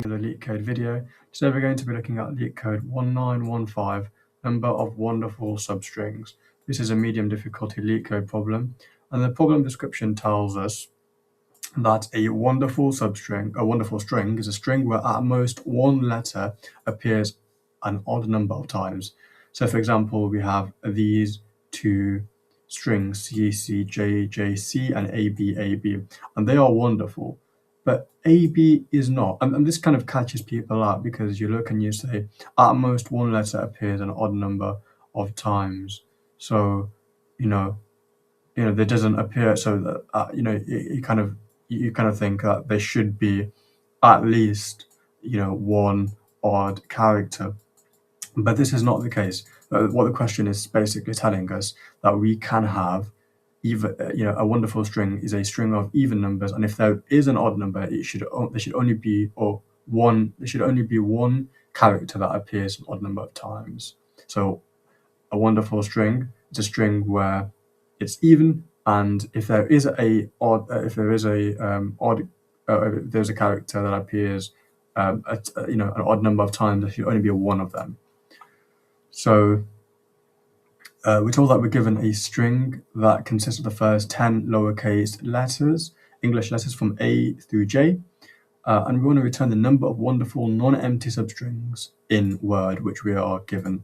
to the Leetcode video. Today we're going to be looking at Leetcode 1915, number of wonderful substrings. This is a medium difficulty Leetcode problem, and the problem description tells us that a wonderful string is a string where at most one letter appears an odd number of times. So for example, we have these two strings, C, C, J, J, C, and A, B, A, B, and they are wonderful. But AB is not, and this kind of catches people out because you look and you say, at most one letter appears an odd number of times. So, there doesn't appear, so that, you kind of think that there should be at least, one odd character. But this is not the case. What the question is basically telling us that we can have a wonderful string is a string of even numbers, and if there is an odd number, there should only be one character that appears an odd number of times. So a wonderful string is a string where it's even, and if there is a character that appears an odd number of times, there should only be one of them. So we're told that we're given a string that consists of the first 10 lowercase letters, English letters from A through J, and we want to return the number of wonderful non-empty substrings in Word, which we are given.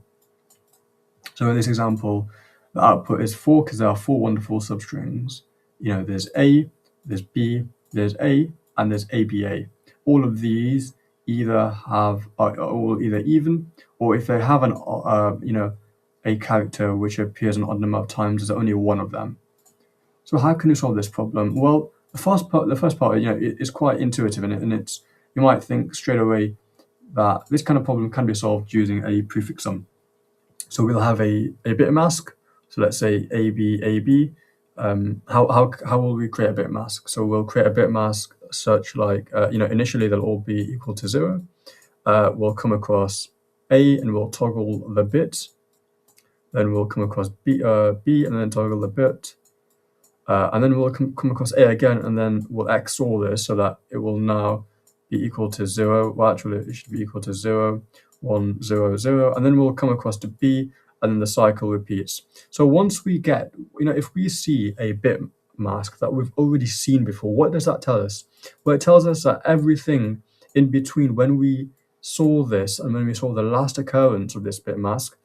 So in this example, the output is 4 because there are 4 wonderful substrings. There's A, there's B, there's A, and there's ABA. All of these are either even, or if they have a character which appears an odd number of times, there's only one of them. So how can you solve this problem? Well, the first part, is quite intuitive, and it's, you might think straight away that this kind of problem can be solved using a prefix sum. So we'll have a bit mask. So let's say AB, AB. How will we create a bit mask? So we'll create a bit mask such like, initially they'll all be equal to 0. We'll come across A and we'll toggle the bit. Then we'll come across B and then toggle the bit. And then we'll come across A again, and then we'll XOR this so that it will now be equal to 0. Well, actually, it should be equal to 0, 1, 0, 0. And then we'll come across to B, and then the cycle repeats. So once we get, if we see a bit mask that we've already seen before, what does that tell us? Well, it tells us that everything in between when we saw this and when we saw the last occurrence of this bit mask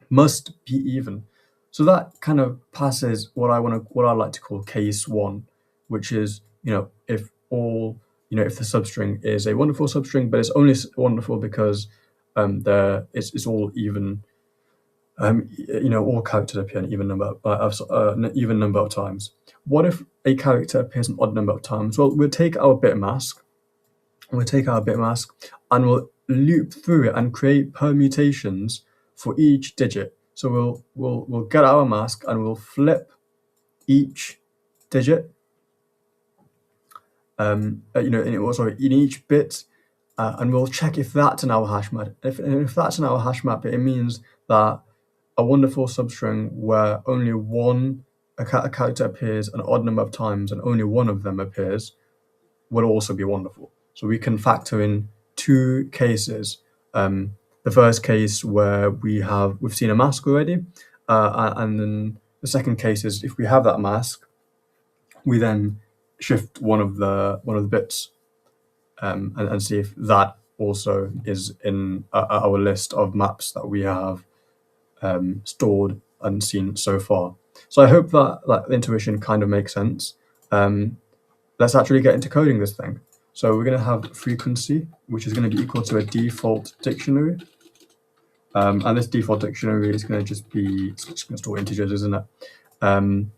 must be even. So that kind of passes what I like to call case 1, which is, if the substring is a wonderful substring, but it's only wonderful because it's all even. All characters appear an even number of times. What if a character appears an odd number of times? Well, we'll take our bit mask, and we'll loop through it and create permutations for each digit. So we'll get our mask and we'll flip each digit. In each bit, and we'll check if that's in our hash map. If that's in our hash map, it means that a wonderful substring where only a character appears an odd number of times and only one of them appears will also be wonderful. So we can factor in 2 cases. The first case where we've seen a mask already, and then the second case is if we have that mask, we then shift one of the bits and see if that also is in our list of maps that we have stored and seen so far. So I hope that the intuition kind of makes sense. Let's actually get into coding this thing. So we're going to have frequency, which is going to be equal to a default dictionary. And this default dictionary is going to just be, it's going to store integers, isn't it? And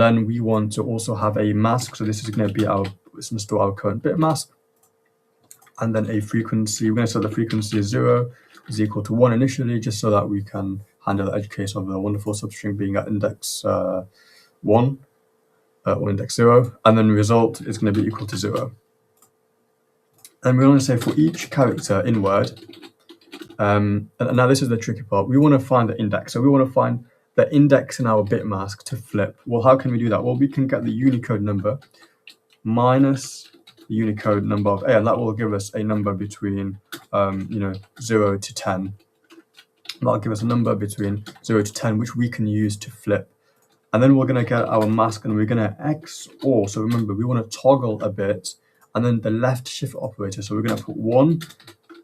then we want to also have a mask. So this is going to be it's going to store our current bit mask. And then a frequency, we're going to set the frequency as 0 is equal to 1 initially, just so that we can handle the edge case of the wonderful substring being at index 1 or index 0. And then result is going to be equal to 0. And we want to say for each character in Word, and now this is the tricky part, we want to find the index. So we want to find the index in our bit mask to flip. Well, how can we do that? Well, we can get the Unicode number minus the Unicode number of A, and that will give us a number between 0 to 10. That'll give us a number between 0 to 10, which we can use to flip. And then we're going to get our mask, and we're going to XOR. So remember, we want to toggle a bit, and then the left shift operator. So we're going to put 1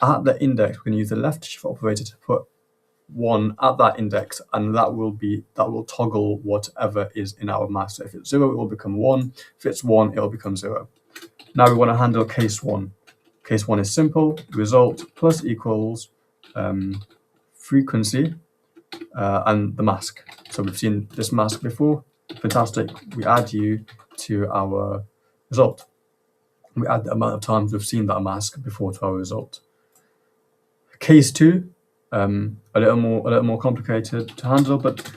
at the index. We're going to use the left shift operator to put 1 at that index, and that will toggle whatever is in our mask. So if it's 0, it will become 1. If it's 1, it will become 0. Now we want to handle case 1. Case 1 is simple: result plus equals frequency and the mask. So we've seen this mask before. Fantastic. We add you to our result. We add the amount of times we've seen that mask before to our result. Case 2, a little more complicated to handle, but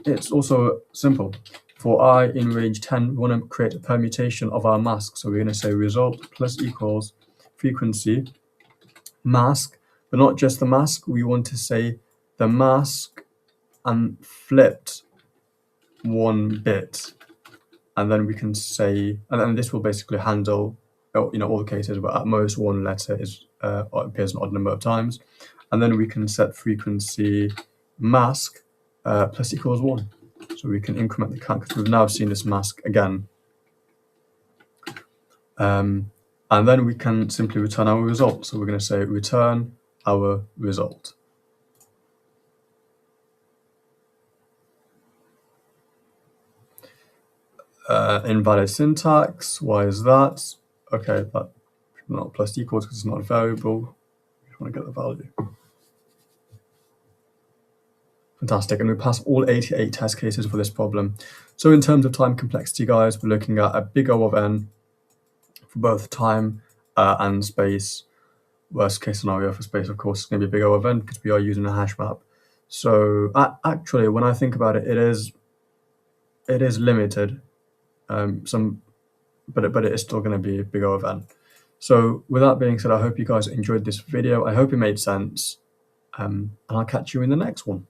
it's also simple. For I in range 10, we want to create a permutation of our mask. So we're going to say result plus equals frequency mask, but not just the mask. We want to say the mask and flipped 1 bit, and then we can say, and then this will basically handle all the cases where at most 1 letter appears an odd number of times, and then we can set frequency mask plus equals 1. So we can increment the count because we've now seen this mask again. And then we can simply return our result. So we're going to say return our result. Invalid syntax. Why is that? Okay, that not plus equals because it's not a variable. We just want to get the value. Fantastic, and we pass all 88 test cases for this problem. So in terms of time complexity, guys, we're looking at a big O of n for both time and space. Worst case scenario for space, of course, is going to be a big O of n because we are using a hash map. So actually, when I think about it, it is limited. But it is still going to be a big O of n. So with that being said, I hope you guys enjoyed this video. I hope it made sense, and I'll catch you in the next one.